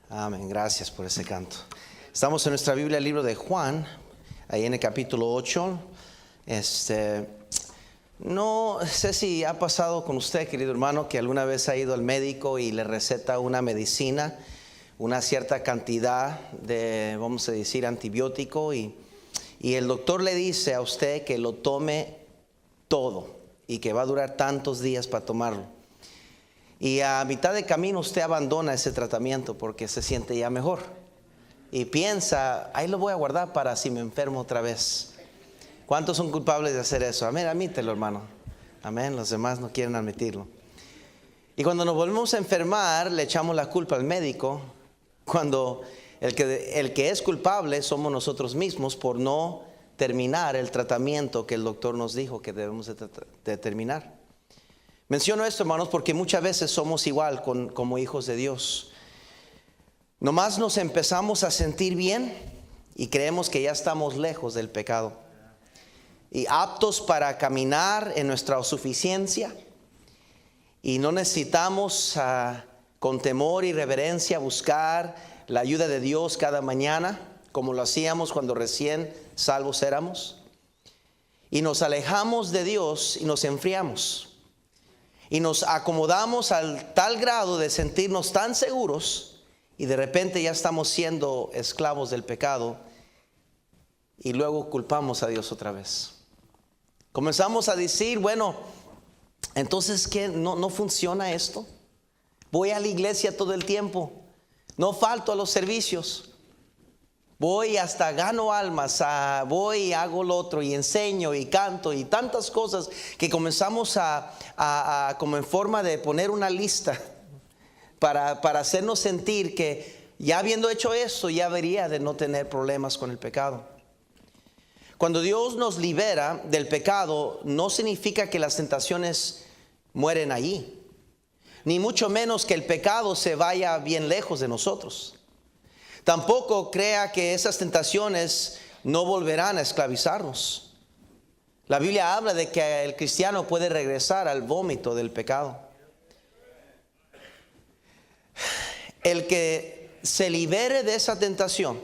Amén, gracias por ese canto. Estamos en nuestra Biblia, el libro de Juan, ahí en el capítulo 8. No sé si ha pasado con usted, querido hermano, que alguna vez ha ido al médico y le receta una medicina, una cierta cantidad de, vamos a decir, antibiótico, y el doctor le dice a usted que lo tome todo y que va a durar tantos días para tomarlo. Y a mitad de camino usted abandona ese tratamiento porque se siente ya mejor y piensa, ahí lo voy a guardar para si me enfermo otra vez. ¿Cuántos son culpables de hacer eso? Amén, admítelo, hermano. Amén, los demás no quieren admitirlo. Y cuando nos volvemos a enfermar, le echamos la culpa al médico, cuando el que es culpable somos nosotros mismos por no terminar el tratamiento que el doctor nos dijo que debemos de terminar. Menciono esto, hermanos, porque muchas veces somos igual como hijos de Dios. Nomás nos empezamos a sentir bien y creemos que ya estamos lejos del pecado y aptos para caminar en nuestra suficiencia, y no necesitamos con temor y reverencia buscar la ayuda de Dios cada mañana como lo hacíamos cuando recién salvos éramos, y nos alejamos de Dios y nos enfriamos. Y nos acomodamos al tal grado de sentirnos tan seguros, y de repente ya estamos siendo esclavos del pecado y luego culpamos a Dios otra vez. Comenzamos a decir, bueno, entonces ¿qué? ¿No funciona esto? Voy a la iglesia todo el tiempo, no falto a los servicios, voy hasta gano almas, voy y hago lo otro y enseño y canto y tantas cosas que comenzamos a como en forma de poner una lista para hacernos sentir que ya habiendo hecho eso ya debería de no tener problemas con el pecado. Cuando Dios nos libera del pecado, no significa que las tentaciones mueren allí, ni mucho menos que el pecado se vaya bien lejos de nosotros. Tampoco crea que esas tentaciones no volverán a esclavizarnos. La Biblia habla de que el cristiano puede regresar al vómito del pecado. El que se libere de esa tentación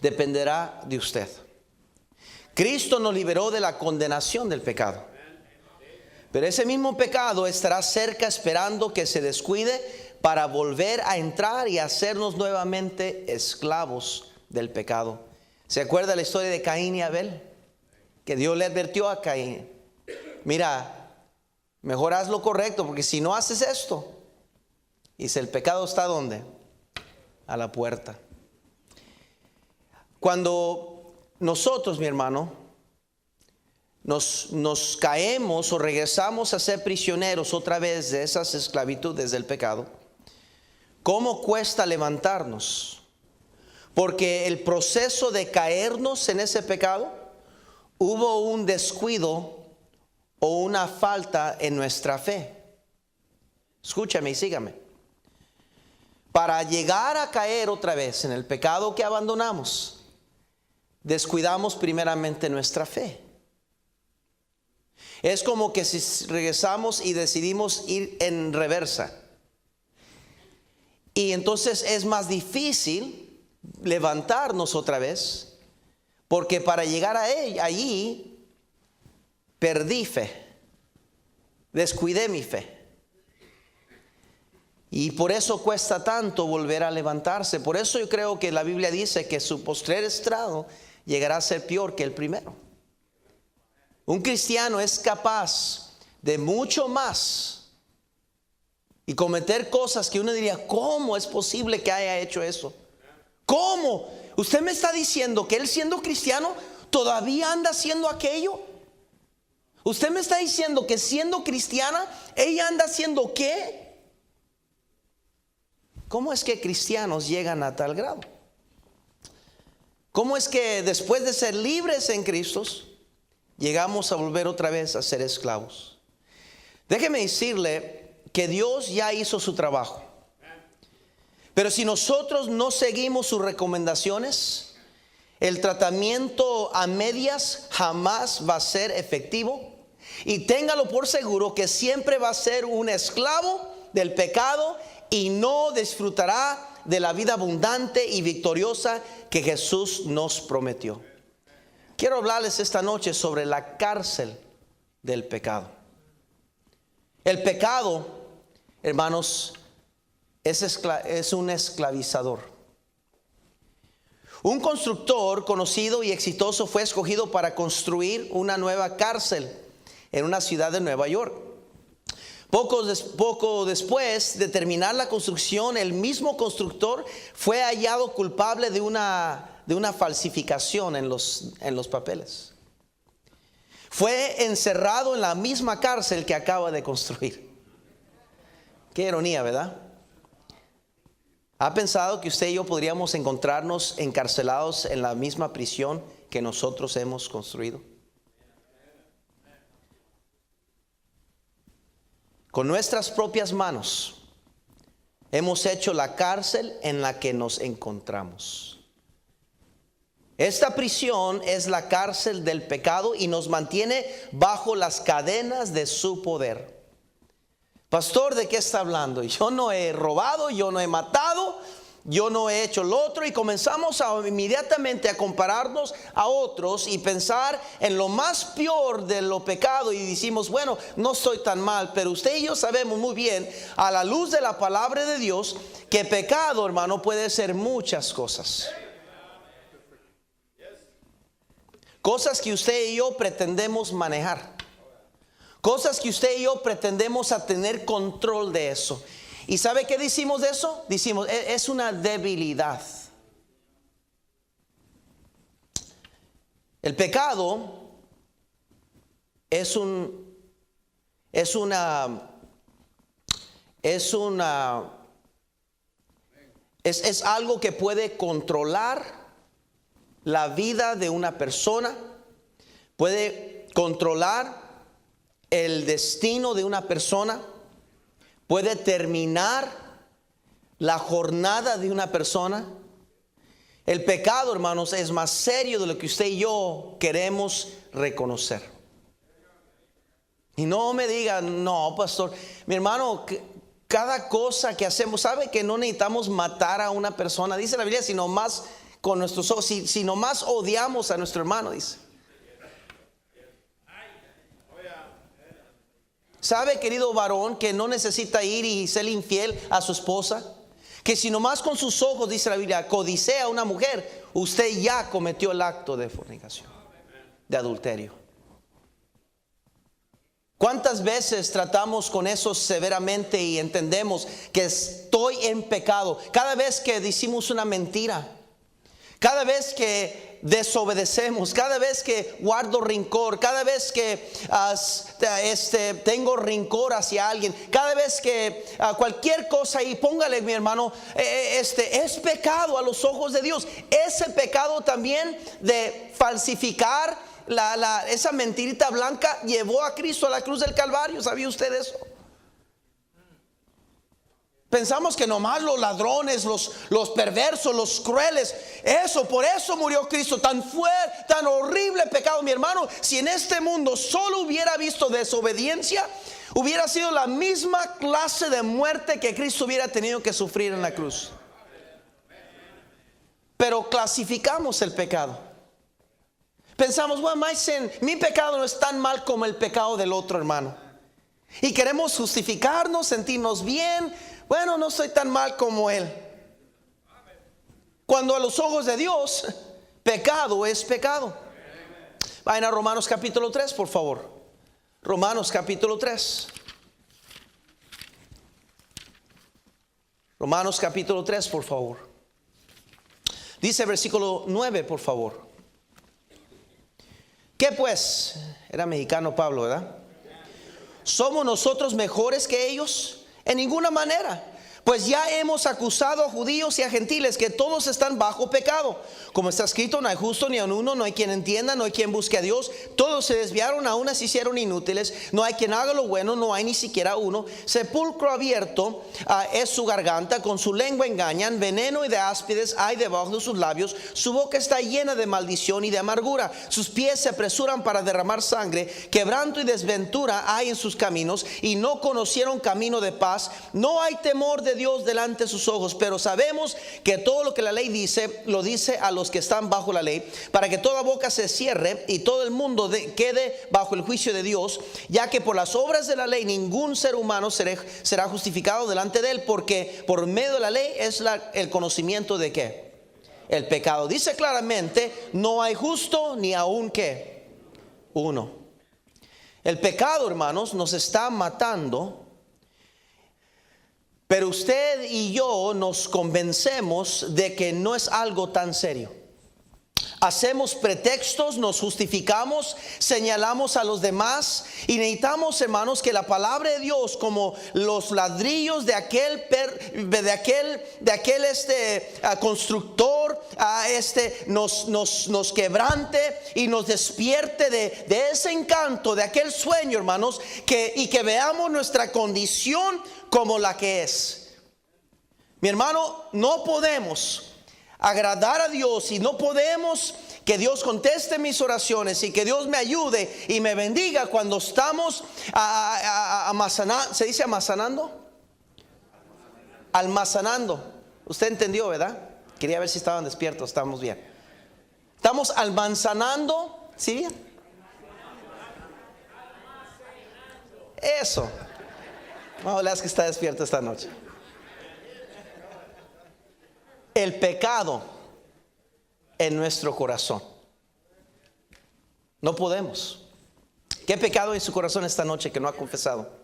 dependerá de usted. Cristo nos liberó de la condenación del pecado, pero ese mismo pecado estará cerca esperando que se descuide para volver a entrar y hacernos nuevamente esclavos del pecado. ¿Se acuerda la historia de Caín y Abel? Que Dios le advirtió a Caín, mira, mejor haz lo correcto, porque si no haces esto, dice, el pecado está ¿dónde? A la puerta. Cuando nosotros, mi hermano, nos caemos o regresamos a ser prisioneros otra vez de esas esclavitudes del pecado, ¿cómo cuesta levantarnos? Porque el proceso de caernos en ese pecado, hubo un descuido o una falta en nuestra fe. Escúchame y sígame. Para llegar a caer otra vez en el pecado que abandonamos, descuidamos primeramente nuestra fe. Es como que si regresamos y decidimos ir en reversa. Y entonces es más difícil levantarnos otra vez, porque para llegar allí perdí fe, descuidé mi fe. Y por eso cuesta tanto volver a levantarse. Por eso yo creo que la Biblia dice que su postrer estrado llegará a ser peor que el primero. Un cristiano es capaz de mucho más y cometer cosas que uno diría, ¿cómo es posible que haya hecho eso? ¿Cómo? ¿Usted me está diciendo que él, siendo cristiano, todavía anda haciendo aquello? ¿Usted me está diciendo que siendo cristiana, ella anda haciendo qué? ¿Cómo es que cristianos llegan a tal grado? ¿Cómo es que después de ser libres en Cristo, llegamos a volver otra vez a ser esclavos? Déjeme decirle que Dios ya hizo su trabajo. Pero si nosotros no seguimos sus recomendaciones, el tratamiento a medias jamás va a ser efectivo. Y téngalo por seguro que siempre va a ser un esclavo del pecado y no disfrutará de la vida abundante y victoriosa que Jesús nos prometió. Quiero hablarles esta noche sobre la cárcel del pecado. El pecado, hermanos, es un esclavizador. Un constructor conocido y exitoso fue escogido para construir una nueva cárcel en una ciudad de Nueva York. Poco después de terminar la construcción, el mismo constructor fue hallado culpable de una falsificación en los papeles. Fue encerrado en la misma cárcel que acaba de construir. Qué ironía, ¿verdad? ¿Ha pensado que usted y yo podríamos encontrarnos encarcelados en la misma prisión que nosotros hemos construido? Con nuestras propias manos hemos hecho la cárcel en la que nos encontramos. Esta prisión es la cárcel del pecado y nos mantiene bajo las cadenas de su poder. Pastor, ¿de qué está hablando? Yo no he robado, yo no he matado, yo no he hecho lo otro. Y comenzamos inmediatamente a compararnos a otros y pensar en lo más peor de lo pecado. Y decimos, bueno, no estoy tan mal. Pero usted y yo sabemos muy bien, a la luz de la palabra de Dios, que pecado, hermano, puede ser muchas cosas. Cosas que usted y yo pretendemos manejar. Cosas que usted y yo pretendemos a tener control de eso. ¿Y sabe qué decimos de eso? Decimos, es una debilidad. El pecado es algo que puede controlar la vida de una persona, puede controlar el destino de una persona, puede terminar la jornada de una persona. El pecado, hermanos, es más serio de lo que usted y yo queremos reconocer. Y no me digan, no, pastor, mi hermano, cada cosa que hacemos, ¿sabe que no necesitamos matar a una persona? Dice la Biblia, sino más con nuestros ojos, si nomás odiamos a nuestro hermano, dice. ¿Sabe, querido varón, que no necesita ir y ser infiel a su esposa? Que si nomás con sus ojos, dice la Biblia, codicea a una mujer, usted ya cometió el acto de fornicación, de adulterio. ¿Cuántas veces tratamos con eso severamente y entendemos que estoy en pecado? Cada vez que decimos una mentira, cada vez que desobedecemos, cada vez que guardo rencor, cada vez que tengo rencor hacia alguien, cada vez que cualquier cosa, y póngale, mi hermano, es pecado a los ojos de Dios. Ese pecado también de falsificar esa mentirita blanca llevó a Cristo a la cruz del Calvario. ¿Sabía usted eso? Pensamos que nomás los ladrones, los perversos, los crueles, por eso murió Cristo. Tan fuerte, tan horrible pecado, mi hermano. Si en este mundo solo hubiera visto desobediencia, hubiera sido la misma clase de muerte que Cristo hubiera tenido que sufrir en la cruz. Pero clasificamos el pecado. Pensamos, bueno, mi pecado no es tan mal como el pecado del otro hermano. Y queremos justificarnos, sentirnos bien. Bueno, no soy tan mal como él. Cuando a los ojos de Dios, pecado es pecado. Vayan a Romanos capítulo 3, por favor. Romanos capítulo 3. Romanos capítulo 3, por favor. Dice versículo 9, por favor. ¿Qué pues? Era mexicano Pablo, ¿verdad? ¿Somos nosotros mejores que ellos? En ninguna manera. Pues ya hemos acusado a judíos y a gentiles que todos están bajo pecado. Como está escrito, no hay justo ni aun uno, no hay quien entienda, no hay quien busque a Dios. Todos se desviaron, a unas se hicieron inútiles. No hay quien haga lo bueno, no hay ni siquiera uno. Sepulcro abierto es su garganta, con su lengua engañan. Veneno y de áspides hay debajo de sus labios. Su boca está llena de maldición y de amargura. Sus pies se apresuran para derramar sangre. Quebranto y desventura hay en sus caminos, y no conocieron camino de paz. No hay temor de de Dios delante de sus ojos, pero sabemos que todo lo que la ley dice, lo dice a los que están bajo la ley, para que toda boca se cierre y todo el mundo quede bajo el juicio de Dios, ya que por las obras de la ley ningún ser humano será justificado delante de él, porque por medio de la ley es el conocimiento de ¿qué? El pecado. Dice claramente, no hay justo ni aun ¿qué? Uno. El pecado, hermanos, nos está matando. Pero usted y yo nos convencemos de que no es algo tan serio. Hacemos pretextos, nos justificamos, señalamos a los demás y necesitamos, hermanos, que la palabra de Dios, como los ladrillos de aquel constructor, nos quebrante y nos despierte de ese encanto, de aquel sueño, hermanos, y que veamos nuestra condición como la que es. Mi hermano, no podemos agradar a Dios y no podemos que Dios conteste mis oraciones y que Dios me ayude y me bendiga cuando estamos ¿se dice almacenando? Almacenando. Usted entendió, ¿verdad? Quería ver si estaban despiertos. Estamos bien. Estamos almacenando, ¿sí? Eso. Vamos, es que está despierto esta noche. El pecado en nuestro corazón. No podemos. ¿Qué pecado en su corazón esta noche que no ha confesado?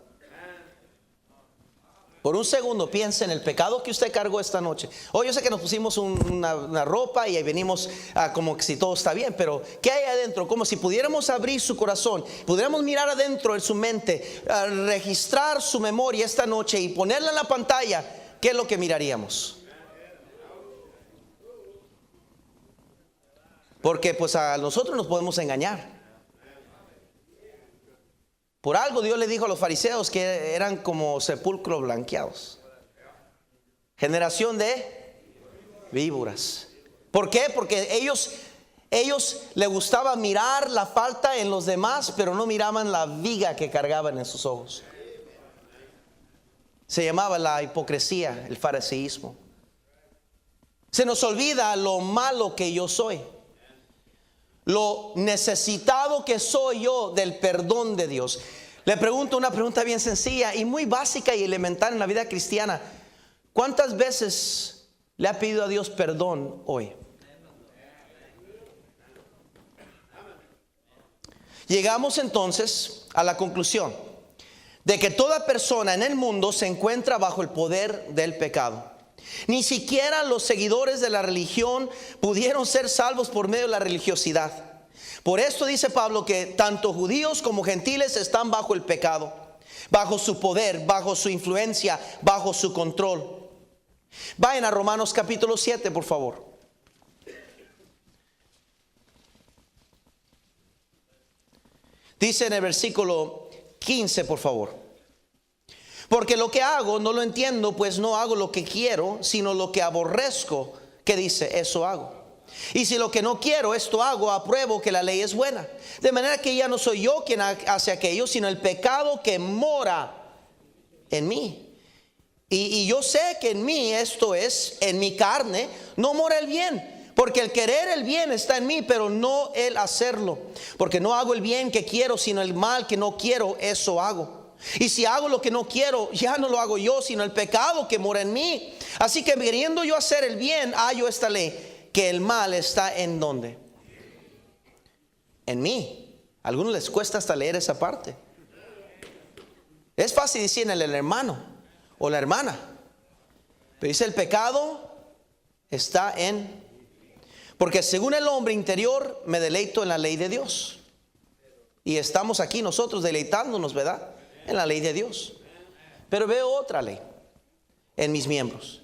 Por un segundo piense en el pecado que usted cargó esta noche. Hoy yo sé que nos pusimos una ropa y ahí venimos como que si todo está bien, pero ¿qué hay adentro? Como si pudiéramos abrir su corazón, pudiéramos mirar adentro en su mente, registrar su memoria esta noche y ponerla en la pantalla. ¿Qué es lo que miraríamos? Porque pues a nosotros nos podemos engañar. Por algo Dios le dijo a los fariseos que eran como sepulcros blanqueados. Generación de víboras. ¿Por qué? Porque ellos les gustaba mirar la falta en los demás, pero no miraban la viga que cargaban en sus ojos. Se llamaba la hipocresía, el fariseísmo. Se nos olvida lo malo que yo soy, lo necesitado que soy yo del perdón de Dios. Le pregunto una pregunta bien sencilla y muy básica y elemental en la vida cristiana. ¿Cuántas veces le ha pedido a Dios perdón hoy? Llegamos entonces a la conclusión de que toda persona en el mundo se encuentra bajo el poder del pecado. Ni siquiera los seguidores de la religión pudieron ser salvos por medio de la religiosidad. Por esto dice Pablo que tanto judíos como gentiles están bajo el pecado, bajo su poder, bajo su influencia, bajo su control. Vayan a Romanos capítulo 7, por favor. Dice en el versículo 15, por favor. Porque lo que hago no lo entiendo, pues no hago lo que quiero, sino lo que aborrezco. ¿Qué dice? Eso hago. Y si lo que no quiero, esto hago, apruebo que la ley es buena. De manera que ya no soy yo quien hace aquello, sino el pecado que mora en mí. Y yo sé que en mí, esto es, en mi carne, no mora el bien. Porque el querer el bien está en mí, pero no el hacerlo. Porque no hago el bien que quiero, sino el mal que no quiero, eso hago. Y si hago lo que no quiero, ya no lo hago yo, sino el pecado que mora en mí. Así que queriendo yo hacer el bien, hallo esta ley, que el mal está ¿en dónde? En mí. A algunos les cuesta hasta leer esa parte. Es fácil decir en el hermano o la hermana, pero dice el pecado está en. Porque según el hombre interior me deleito en la ley de Dios. Y estamos aquí nosotros deleitándonos, ¿verdad? En la ley de Dios. Pero veo otra ley en mis miembros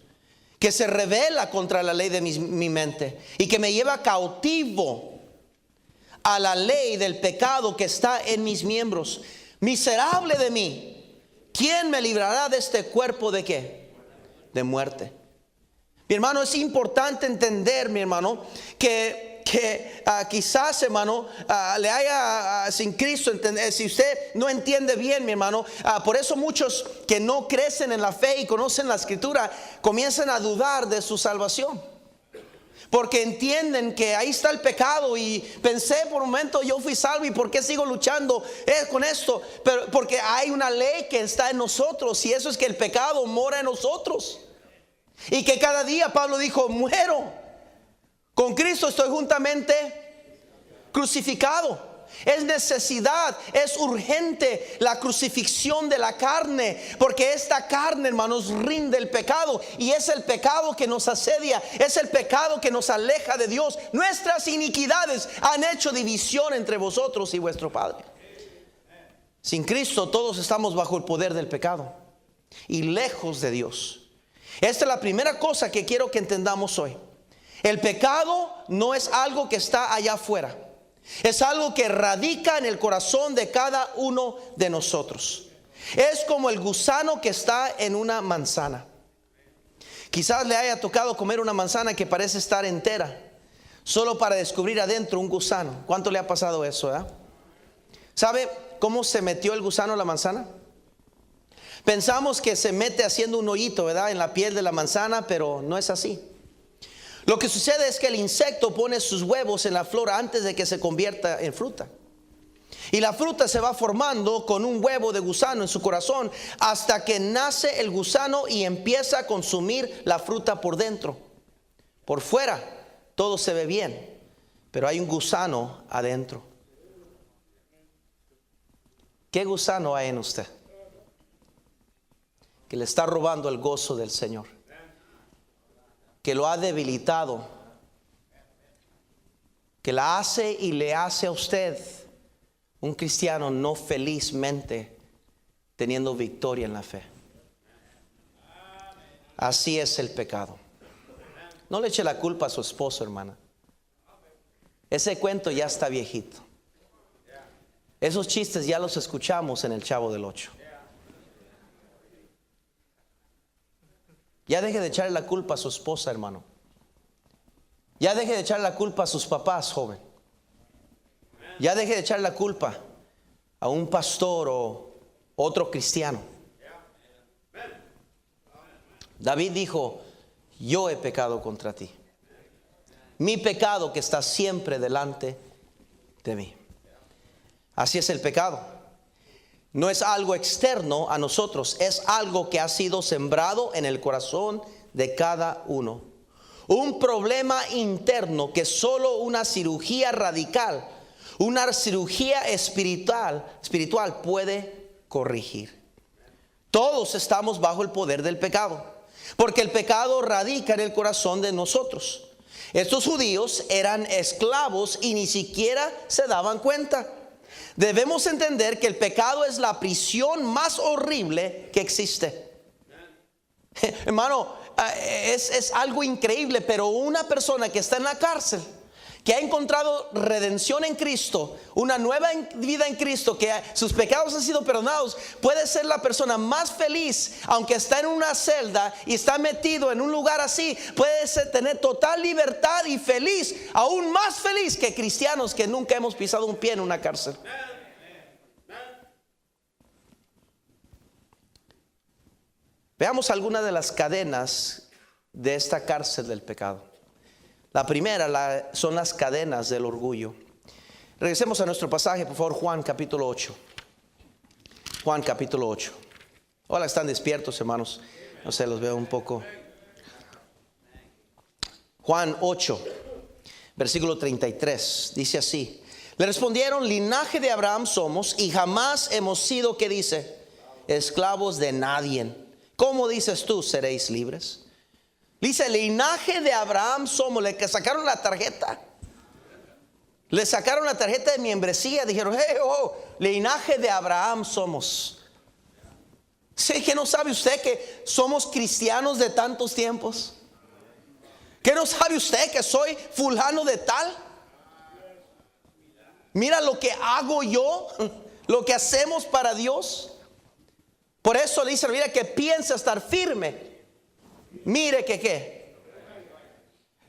que se revela contra la ley de mi mente y que me lleva cautivo a la ley del pecado que está en mis miembros. Miserable de mí, ¿quién me librará de este cuerpo de qué? De muerte. Mi hermano, es importante entender, mi hermano, que que quizás, hermano, le haya sin Cristo, si usted no entiende bien, mi hermano, por eso muchos que no crecen en la fe y conocen la Escritura comienzan a dudar de su salvación, porque entienden que ahí está el pecado. Y pensé por un momento, yo fui salvo, ¿y por qué sigo luchando con esto? Pero porque hay una ley que está en nosotros, y eso es que el pecado mora en nosotros, y que cada día, Pablo dijo, muero con Cristo, estoy juntamente crucificado. Es necesidad, es urgente la crucifixión de la carne, porque esta carne, hermanos, rinde el pecado, y es el pecado que nos asedia, es el pecado que nos aleja de Dios. Nuestras iniquidades han hecho división entre vosotros y vuestro Padre. Sin Cristo todos estamos bajo el poder del pecado y lejos de Dios. Esta es la primera cosa que quiero que entendamos hoy. El pecado no es algo que está allá afuera, es algo que radica en el corazón de cada uno de nosotros. Es como el gusano que está en una manzana. Quizás le haya tocado comer una manzana que parece estar entera, solo para descubrir adentro un gusano. ¿Cuánto le ha pasado eso, eh? ¿Sabe cómo se metió el gusano a la manzana? Pensamos que se mete haciendo un hoyito, ¿verdad?, en la piel de la manzana, pero no es así. Lo que sucede es que el insecto pone sus huevos en la flor antes de que se convierta en fruta. Y la fruta se va formando con un huevo de gusano en su corazón hasta que nace el gusano y empieza a consumir la fruta por dentro. Por fuera todo se ve bien, pero hay un gusano adentro. ¿Qué gusano hay en usted que le está robando el gozo del Señor, que lo ha debilitado, que la hace y le hace a usted un cristiano no felizmente teniendo victoria en la fe? Así es el pecado. No le eche la culpa a su esposo, hermana. Ese cuento ya está viejito. Esos chistes ya los escuchamos en el Chavo del Ocho. Ya deje de echarle la culpa a su esposa, hermano. Ya deje de echarle la culpa a sus papás, joven. Ya deje de echarle la culpa a un pastor o otro cristiano. David dijo: yo he pecado contra ti. Mi pecado que está siempre delante de mí. Así es el pecado. No es algo externo a nosotros, es algo que ha sido sembrado en el corazón de cada uno. Un problema interno que solo una cirugía radical, una cirugía espiritual puede corregir. Todos estamos bajo el poder del pecado, porque el pecado radica en el corazón de nosotros. Estos judíos eran esclavos y ni siquiera se daban cuenta. Debemos entender que el pecado es la prisión más horrible que existe. Hermano, es algo increíble, pero una persona que está en la cárcel, que ha encontrado redención en Cristo, una nueva vida en Cristo, que sus pecados han sido perdonados, puede ser la persona más feliz, aunque está en una celda y está metido en un lugar así. Puede tener total libertad y feliz, aún más feliz que cristianos que nunca hemos pisado un pie en una cárcel. Veamos algunas de las cadenas de esta cárcel del pecado. La primera son las cadenas del orgullo. Regresemos a nuestro pasaje, por favor, Juan capítulo 8. Juan capítulo 8. Hola, ¿están despiertos, hermanos? No sé, los veo un poco. Juan 8, versículo 33, dice así: le respondieron: linaje de Abraham somos y jamás hemos sido, ¿qué dice?, esclavos de nadie. ¿Cómo dices tú, seréis libres? Dice: linaje de Abraham somos. Le sacaron la tarjeta. Le sacaron la tarjeta de membresía. Dijeron: hey, linaje de Abraham somos. ¿Sí que no sabe usted que somos cristianos de tantos tiempos? ¿Que no sabe usted que soy fulano de tal? Mira lo que hago yo, lo que hacemos para Dios. Por eso le dice: mira, que piensa estar firme. Mire que qué.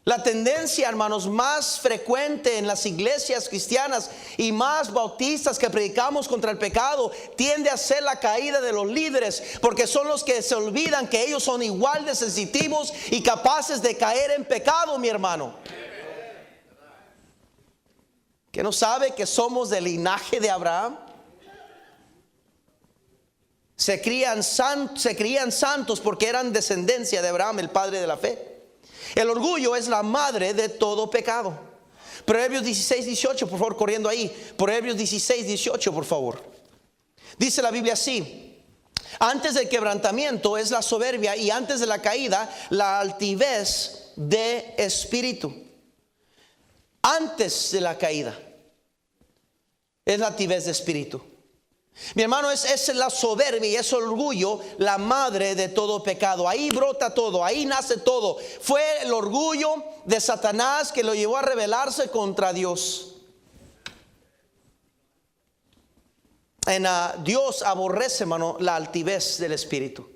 La tendencia, hermanos, más frecuente en las iglesias cristianas y más bautistas que predicamos contra el pecado tiende a ser la caída de los líderes, porque son los que se olvidan que ellos son igual de sensitivos y capaces de caer en pecado, mi hermano. ¿Que no sabe que somos del linaje de Abraham? Se creían santos porque eran descendencia de Abraham, el padre de la fe. El orgullo es la madre de todo pecado. Proverbios 16:18, por favor, corriendo ahí. Proverbios 16:18, por favor. Dice la Biblia así: antes del quebrantamiento es la soberbia, y antes de la caída la altivez de espíritu. Antes de la caída es la altivez de espíritu. Mi hermano, es la soberbia y es el orgullo la madre de todo pecado. Ahí brota todo, ahí nace todo. Fue el orgullo de Satanás que lo llevó a rebelarse contra Dios. Dios aborrece, hermano, la altivez del espíritu.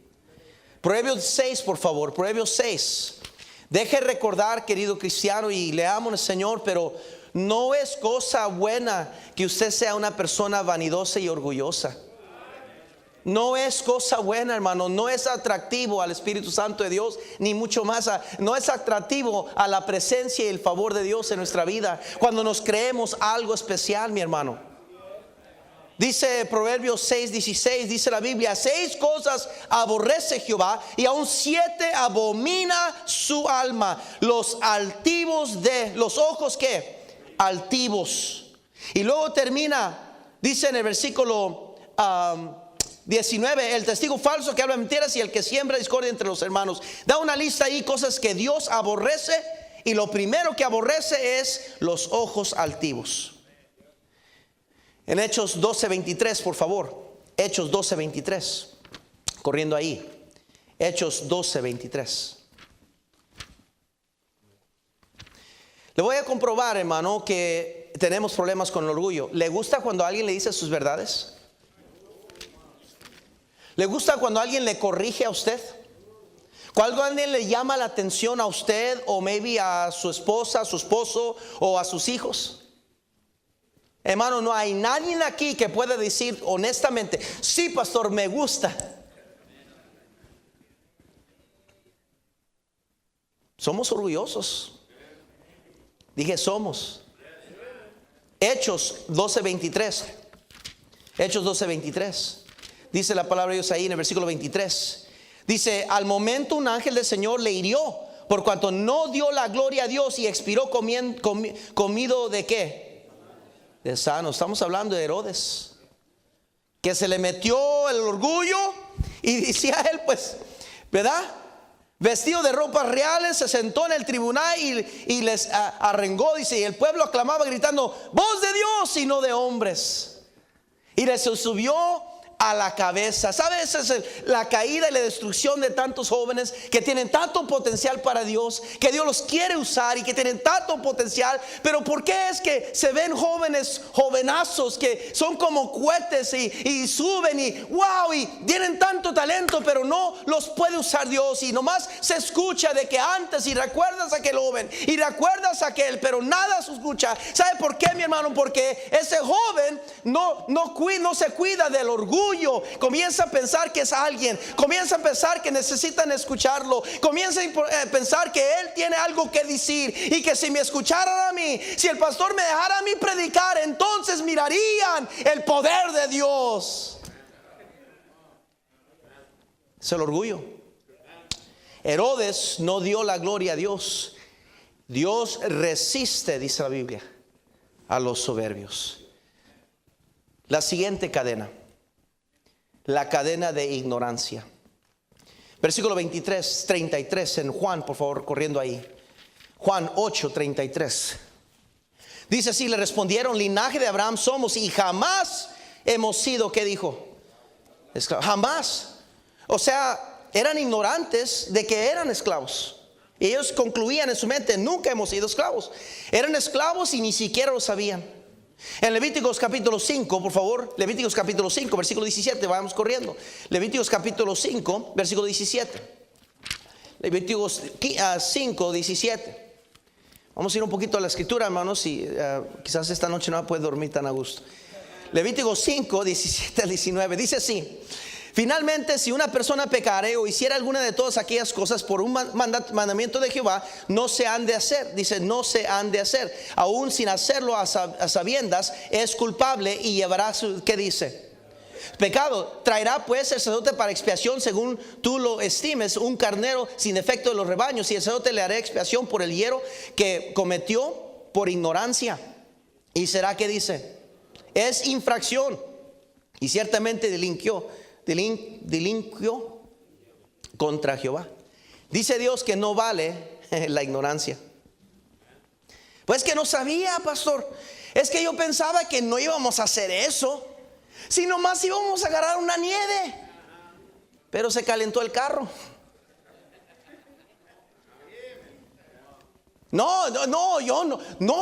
Proverbios 6, por favor, Proverbios 6. Deje recordar, querido cristiano, y leamos al Señor, pero no es cosa buena que usted sea una persona vanidosa y orgullosa. No es cosa buena, hermano. No es atractivo al Espíritu Santo de Dios, ni mucho más. No es atractivo a la presencia y el favor de Dios en nuestra vida cuando nos creemos algo especial, mi hermano. Dice Proverbios 6:16, dice la Biblia: 6 cosas aborrece Jehová, y aún 7 abomina su alma: los altivos de los ojos, ¿qué? Altivos. Y luego termina, dice en el versículo 19: el testigo falso que habla mentiras y el que siembra discordia entre los hermanos. Da una lista ahí, cosas que Dios aborrece, y lo primero que aborrece es los ojos altivos. En Hechos 12:23, por favor. Hechos 12:23, corriendo ahí. Hechos 12:23. Le voy a comprobar, hermano, que tenemos problemas con el orgullo. ¿Le gusta cuando alguien le dice sus verdades? ¿Le gusta cuando alguien le corrige a usted? Cuando alguien le llama la atención a usted, o maybe a su esposa, a su esposo o a sus hijos. Hermano, no hay nadie aquí que pueda decir honestamente: sí, pastor, me gusta. Somos orgullosos. Dije somos. Hechos 12:23. Hechos 12:23. Dice la palabra de Dios ahí en el versículo 23. Dice: al momento un ángel del Señor le hirió, por cuanto no dio la gloria a Dios, y expiró comido de ¿qué? De sano. Estamos hablando de Herodes, que se le metió el orgullo y decía él, pues, ¿verdad? Vestido de ropas reales, se sentó en el tribunal y les arrengó, dice, y el pueblo aclamaba gritando: voz de Dios y no de hombres. Y les subió a la cabeza. ¿Sabes? Esa es la caída y la destrucción de tantos jóvenes que tienen tanto potencial para Dios, que Dios los quiere usar y que tienen tanto potencial. Pero ¿por qué es que se ven jovenazos que son como cohetes y suben y wow, y tienen tanto talento, pero no los puede usar Dios? Y nomás se escucha de que antes, y recuerdas a aquel joven y recuerdas a aquel, pero nada se escucha. ¿Sabe por qué, mi hermano? Porque ese joven no se cuida del orgullo. Comienza a pensar que es alguien, comienza a pensar que necesitan escucharlo, comienza a pensar que él tiene algo que decir, y que si me escucharan a mí, si el pastor me dejara a mí predicar, entonces mirarían el poder de Dios. Es el orgullo. Herodes no dio la gloria a Dios. Dios resiste, dice la Biblia, a los soberbios. La siguiente cadena: la cadena de ignorancia. Versículo 23, 33 en Juan, por favor, corriendo ahí. Juan 8:33. Dice así: le respondieron: linaje de Abraham somos, y jamás hemos sido, ¿qué dijo? Esclavos. Jamás. O sea, eran ignorantes de que eran esclavos. Y ellos concluían en su mente: nunca hemos sido esclavos. Eran esclavos y ni siquiera lo sabían. En Levíticos capítulo 5, por favor, Levíticos capítulo 5, versículo 17, vamos corriendo. Levíticos capítulo 5, versículo 17. Levíticos 5, 17. Vamos a ir un poquito a la escritura, hermanos, y quizás esta noche no puede dormir tan a gusto. Levítico 5, 17 al 19, dice así: finalmente, si una persona pecare o hiciera alguna de todas aquellas cosas por un mandamiento de Jehová, no se han de hacer. Dice, no se han de hacer. Aún sin hacerlo a sabiendas, es culpable y llevará su, ¿qué dice? Pecado. Traerá pues el sacerdote para expiación, según tú lo estimes, un carnero sin defecto de los rebaños, y el sacerdote le hará expiación por el hierro que cometió por ignorancia. Y será, ¿qué dice? Es infracción, y ciertamente delinquió contra Jehová. Dice Dios que no vale la ignorancia. Pues que no sabía, pastor. Es que yo pensaba que no íbamos a hacer eso, si nomás íbamos a agarrar una nieve. Pero se calentó el carro. No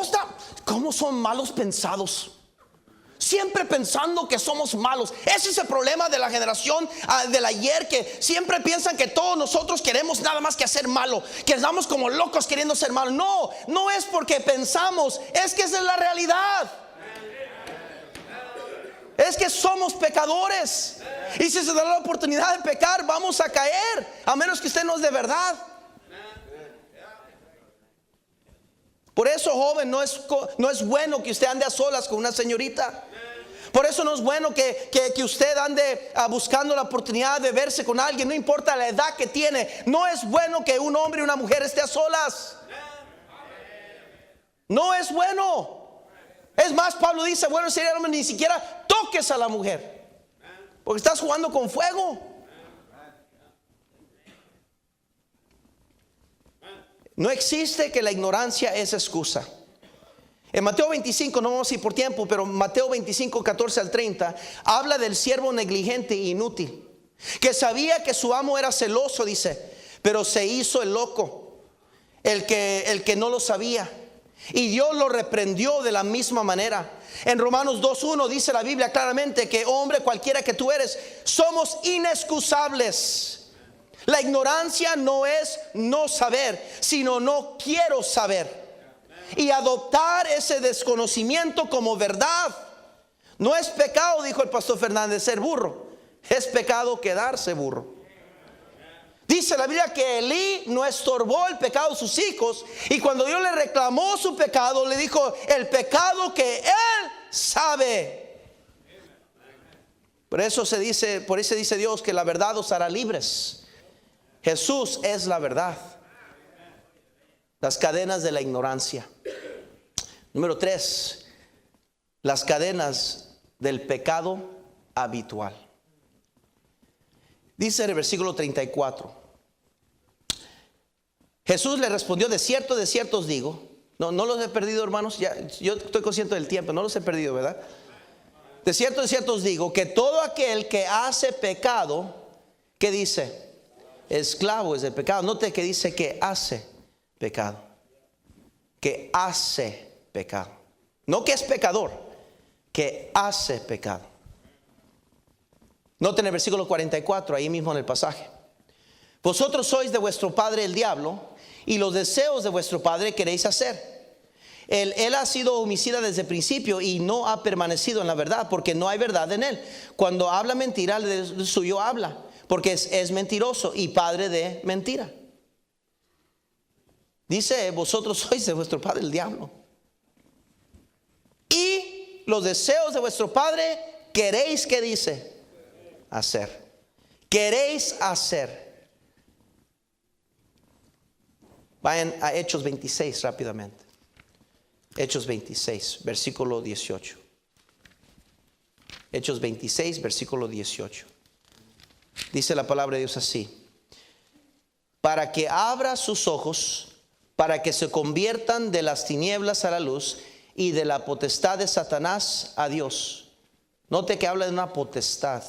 está. ¿Cómo son malos pensados? Siempre pensando que somos malos. Ese es el problema de la generación del ayer, que siempre piensan que todos nosotros queremos nada más que hacer malo, que estamos como locos queriendo ser malos. No es porque pensamos, es que esa es la realidad. Es que somos pecadores, y si se da la oportunidad de pecar, vamos a caer, a menos que usted no es de verdad. Por eso, joven, no es bueno que usted ande a solas con una señorita. Por eso no es bueno que usted ande buscando la oportunidad de verse con alguien, no importa la edad que tiene. No es bueno que un hombre y una mujer estén a solas. No es bueno. Es más, Pablo dice, bueno sería, hombre, ni siquiera toques a la mujer, porque estás jugando con fuego. No existe que la ignorancia es excusa. En Mateo 25, no vamos a ir por tiempo, pero Mateo 25, 14 al 30, habla del siervo negligente e inútil, que sabía que su amo era celoso, dice, pero se hizo el loco, el que no lo sabía, y Dios lo reprendió de la misma manera. En Romanos 2:1 dice la Biblia claramente que, hombre, cualquiera que tú eres, somos inexcusables. La ignorancia no es no saber, sino no quiero saber, y adoptar ese desconocimiento como verdad. No es pecado, dijo el pastor Fernández, ser burro. Es pecado quedarse burro. Dice la Biblia que Elí no estorbó el pecado de sus hijos, y cuando Dios le reclamó su pecado, le dijo: el pecado que él sabe. Por eso dice Dios que la verdad os hará libres. Jesús es la verdad. Las cadenas de la ignorancia. Número 3, las cadenas del pecado habitual. Dice en el versículo 34, Jesús le respondió: de cierto os digo. No los he perdido, hermanos. Yo estoy consciente del tiempo, no los he perdido, ¿verdad? De cierto os digo que todo aquel que hace pecado, ¿qué dice? Esclavo es del pecado. Note que dice que hace pecado. Que hace pecado. No que es pecador, que hace pecado. Noten el versículo 44, ahí mismo en el pasaje. Vosotros sois de vuestro padre el diablo, y los deseos de vuestro padre queréis hacer. Él ha sido homicida desde el principio y no ha permanecido en la verdad, porque no hay verdad en él. Cuando habla mentira, de suyo habla, porque es mentiroso y padre de mentira. Dice: vosotros sois de vuestro padre el diablo, y los deseos de vuestro padre queréis, ¿qué dice? Hacer. Queréis hacer. Vayan a Hechos 26 rápidamente. Hechos 26, versículo 18. Hechos 26, versículo 18. Dice la palabra de Dios así: para que abra sus ojos, para que se conviertan de las tinieblas a la luz, y de la potestad de Satanás a Dios. Note que habla de una potestad.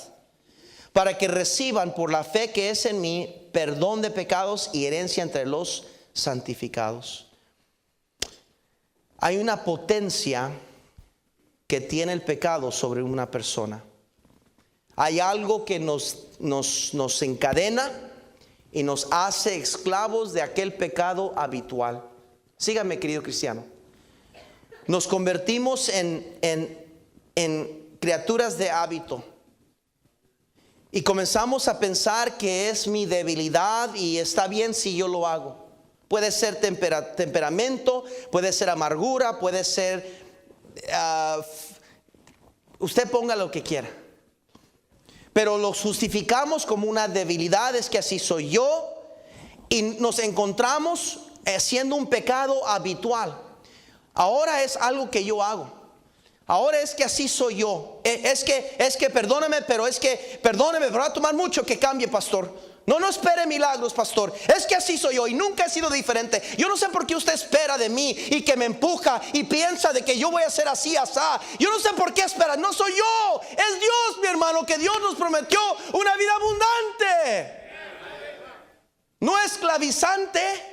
Para que reciban por la fe que es en mí perdón de pecados y herencia entre los santificados. Hay una potencia que tiene el pecado sobre una persona. Hay algo que nos encadena y nos hace esclavos de aquel pecado habitual. Sígame, querido cristiano. Nos convertimos en criaturas de hábito. Y comenzamos a pensar que es mi debilidad y está bien si yo lo hago. Puede ser temperamento, puede ser amargura, puede ser... usted ponga lo que quiera. Pero lo justificamos como una debilidad, es que así soy yo. Y nos encontramos haciendo un pecado habitual. Ahora es algo que yo hago. Ahora es que así soy yo. Es que perdóneme, pero perdóneme, pero va a tomar mucho que cambie, pastor. No espere milagros, pastor. Es que así soy yo y nunca he sido diferente. Yo no sé por qué usted espera de mí y que me empuja y piensa de que yo voy a ser así, asá. Yo no sé por qué espera. No soy yo, es Dios, mi hermano, que Dios nos prometió una vida abundante. No esclavizante.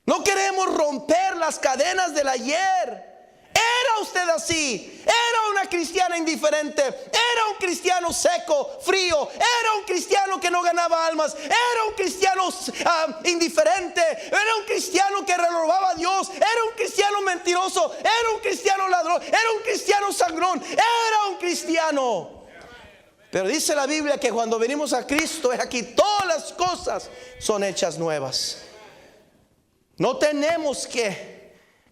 No queremos romper las cadenas del ayer. Era usted así, era una cristiana indiferente, era un cristiano seco, frío, era un cristiano que no ganaba almas, era un cristiano indiferente, era un cristiano que robaba a Dios, era un cristiano mentiroso, era un cristiano ladrón, era un cristiano sangrón, era un cristiano. Pero dice la Biblia que cuando venimos a Cristo, es aquí todas las cosas son hechas nuevas. No tenemos que...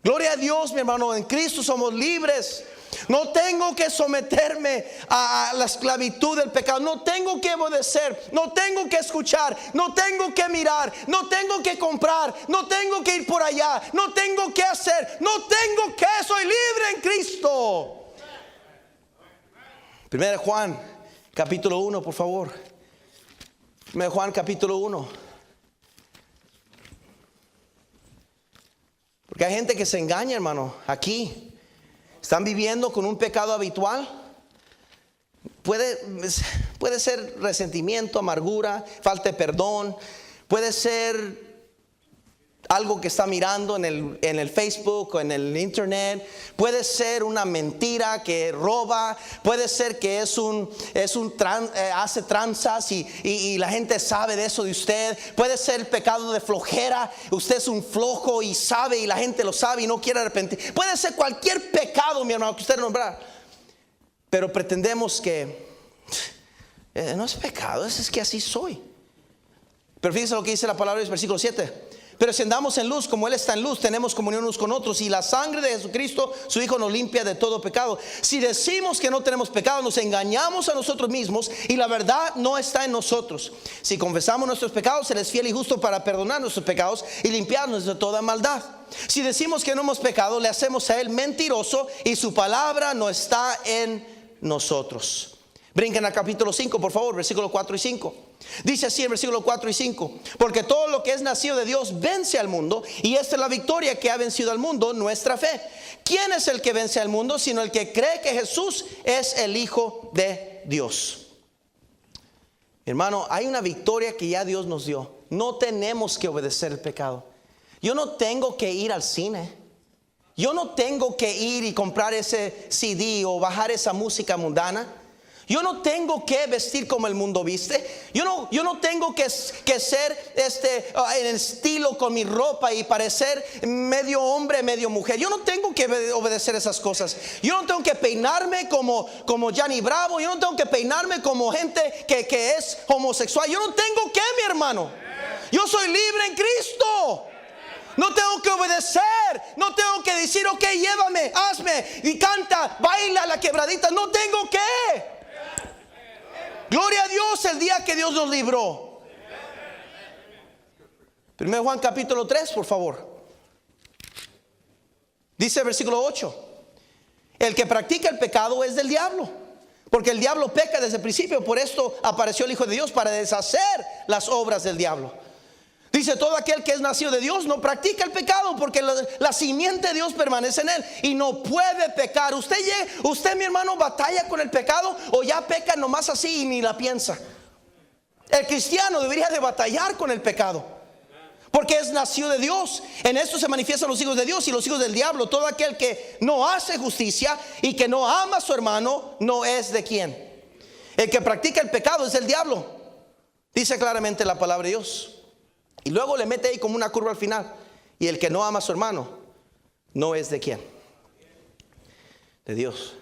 Gloria a Dios, mi hermano, en Cristo somos libres. No tengo que someterme a la esclavitud del pecado. No tengo que obedecer. No tengo que escuchar. No tengo que mirar. No tengo que comprar. No tengo que ir por allá. No tengo que hacer. No tengo que. Soy libre en Cristo. 1 Juan capítulo 1, por favor. 1 Juan capítulo 1. Porque hay gente que se engaña, hermano. Aquí están viviendo con un pecado habitual. Puede ser resentimiento, amargura, falta de perdón. Puede ser algo que está mirando en el Facebook o en el internet. Puede ser una mentira que roba. Puede ser que hace tranzas y la gente sabe de eso de usted. Puede ser el pecado de flojera. Usted es un flojo y sabe, y la gente lo sabe y no quiere arrepentir. Puede ser cualquier pecado, mi hermano, que usted nombra. Pero pretendemos que no es pecado, es que así soy. Pero fíjense lo que dice la palabra del versículo 7. Pero si andamos en luz como Él está en luz, tenemos comunión unos con otros, y la sangre de Jesucristo, su Hijo, nos limpia de todo pecado. Si decimos que no tenemos pecado, nos engañamos a nosotros mismos y la verdad no está en nosotros. Si confesamos nuestros pecados, Él es fiel y justo para perdonar nuestros pecados y limpiarnos de toda maldad. Si decimos que no hemos pecado, le hacemos a Él mentiroso y su palabra no está en nosotros. Brinquen al capítulo 5, por favor, versículos 4 y 5. Dice así en versículos 4 y 5: porque todo lo que es nacido de Dios vence al mundo, y esta es la victoria que ha vencido al mundo, nuestra fe. ¿Quién es el que vence al mundo? Sino el que cree que Jesús es el Hijo de Dios. Hermano, hay una victoria que ya Dios nos dio. No tenemos que obedecer el pecado. Yo no tengo que ir al cine. Yo no tengo que ir y comprar ese CD o bajar esa música mundana. Yo no tengo que vestir como el mundo viste. Yo no tengo que ser en estilo con mi ropa y parecer medio hombre, medio mujer. Yo no tengo que obedecer esas cosas. Yo no tengo que peinarme como Johnny Bravo. Yo no tengo que peinarme como gente que es homosexual. Yo no tengo que, mi hermano. Yo soy libre en Cristo. No tengo que obedecer. No tengo que decir, ok, llévame, hazme y canta, baila la quebradita. No tengo que. Gloria a Dios el día que Dios nos libró. 1 Juan capítulo 3, por favor. Dice el versículo 8: el que practica el pecado es del diablo, porque el diablo peca desde el principio. Por esto apareció el Hijo de Dios, para deshacer las obras del diablo. Dice: todo aquel que es nacido de Dios no practica el pecado, porque la simiente de Dios permanece en él y no puede pecar. Usted, mi hermano, batalla con el pecado, o ya peca nomás así y ni la piensa. El cristiano debería de batallar con el pecado, porque es nacido de Dios. En esto se manifiestan los hijos de Dios y los hijos del diablo. Todo aquel que no hace justicia y que no ama a su hermano no es de quién. El que practica el pecado es del diablo, dice claramente la palabra de Dios. Y luego le mete ahí como una curva al final. Y el que no ama a su hermano, no es de quién, de Dios.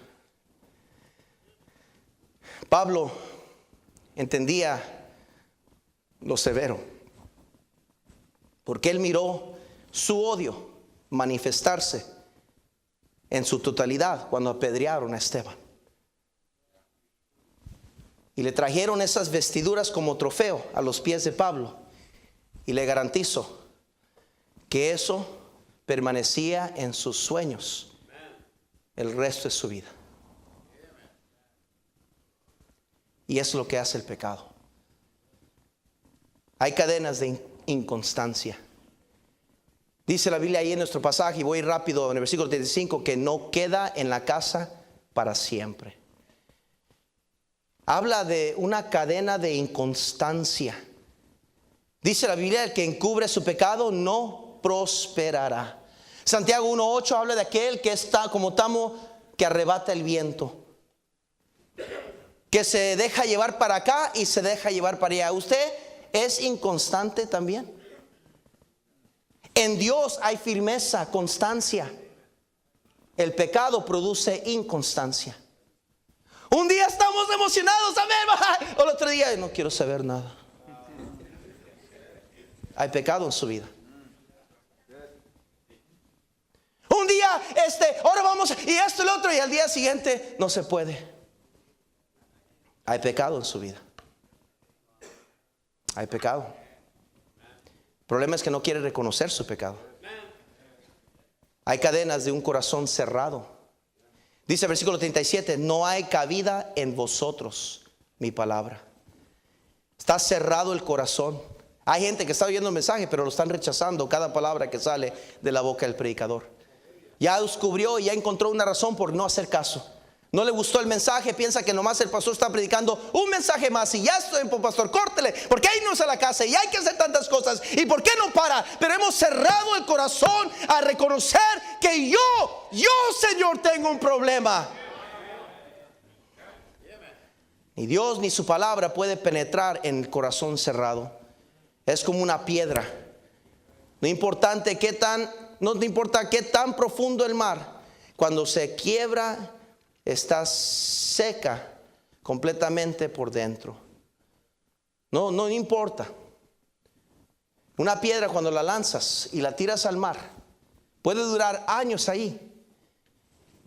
Pablo entendía lo severo, porque él miró su odio manifestarse en su totalidad cuando apedrearon a Esteban. Y le trajeron esas vestiduras como trofeo a los pies de Pablo. Y le garantizo que eso permanecía en sus sueños el resto de su vida. Y es lo que hace el pecado. Hay cadenas de inconstancia. Dice la Biblia ahí en nuestro pasaje, y voy rápido en el versículo 35, que no queda en la casa para siempre. Habla de una cadena de inconstancia. Dice la Biblia, el que encubre su pecado no prosperará. Santiago 1:8 habla de aquel que está como tamo que arrebata el viento, que se deja llevar para acá y se deja llevar para allá. ¿Usted es inconstante también? En Dios hay firmeza, constancia. El pecado produce inconstancia. Un día estamos emocionados, amén, o el otro día no quiero saber nada. Hay pecado en su vida. Un día, ahora vamos, y esto y lo otro, y al día siguiente no se puede. Hay pecado en su vida. Hay pecado. El problema es que no quiere reconocer su pecado. Hay cadenas de un corazón cerrado. Dice el versículo 37, no hay cabida en vosotros mi palabra. Está cerrado el corazón. Hay gente que está oyendo el mensaje, pero lo están rechazando cada palabra que sale de la boca del predicador. Ya descubrió y ya encontró una razón por no hacer caso. No le gustó el mensaje, piensa que nomás el pastor está predicando un mensaje más y ya estoy, pastor, córtele, porque hay no es a la casa y hay que hacer tantas cosas. ¿Y por qué no para? Pero hemos cerrado el corazón a reconocer que yo, Señor, tengo un problema. Ni Dios ni su palabra puede penetrar en el corazón cerrado. Es como una piedra. No importa qué tan profundo el mar, cuando se quiebra, está seca completamente por dentro. No importa. Una piedra, cuando la lanzas y la tiras al mar, puede durar años ahí.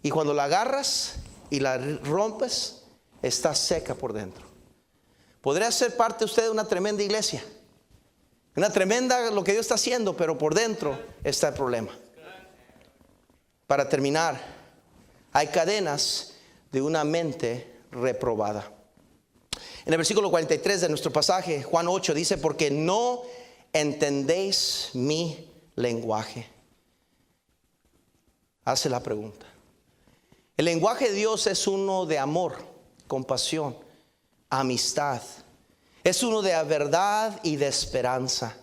Y cuando la agarras y la rompes, está seca por dentro. Podría ser parte usted de una tremenda iglesia, una tremenda lo que Dios está haciendo, pero por dentro está el problema. Para terminar, hay cadenas de una mente reprobada. En el versículo 43 de nuestro pasaje, Juan 8 dice, porque no entendéis mi lenguaje. Hace la pregunta. El lenguaje de Dios es uno de amor, compasión, amistad. Es uno de verdad y de esperanza.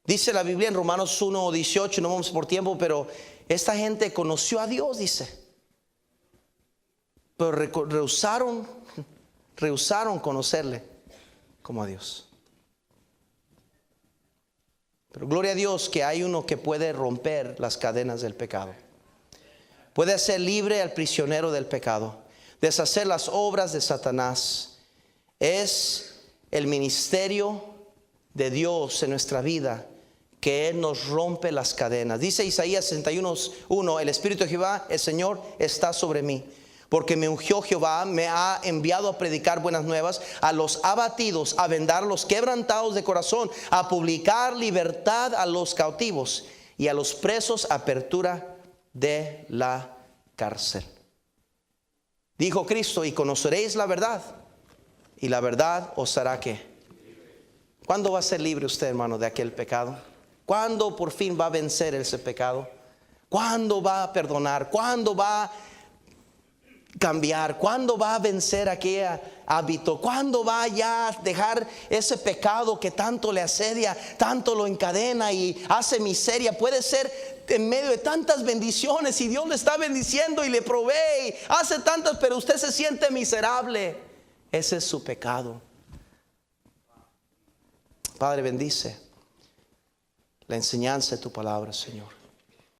Dice la Biblia en Romanos 1:18, no vamos por tiempo, pero esta gente conoció a Dios, dice. Pero rehusaron conocerle como a Dios. Pero gloria a Dios que hay uno que puede romper las cadenas del pecado. Puede hacer libre al prisionero del pecado, deshacer las obras de Satanás. Es el ministerio de Dios en nuestra vida que Él nos rompe las cadenas. Dice Isaías 61:1, el Espíritu de Jehová, el Señor, está sobre mí, porque me ungió Jehová, me ha enviado a predicar buenas nuevas a los abatidos, a vendar a los quebrantados de corazón, a publicar libertad a los cautivos y a los presos apertura de la cárcel. Dijo Cristo, y conoceréis la verdad, y la verdad os hará ¿qué? ¿Cuándo va a ser libre usted, hermano, de aquel pecado? ¿Cuándo por fin va a vencer ese pecado? ¿Cuándo va a perdonar? ¿Cuándo va a cambiar? ¿Cuándo va a vencer aquel hábito? ¿Cuándo va ya a dejar ese pecado que tanto le asedia, tanto lo encadena y hace miseria? Puede ser en medio de tantas bendiciones y Dios le está bendiciendo y le provee y hace tantas, pero usted se siente miserable. Ese es su pecado. Padre, bendice la enseñanza de tu palabra, Señor.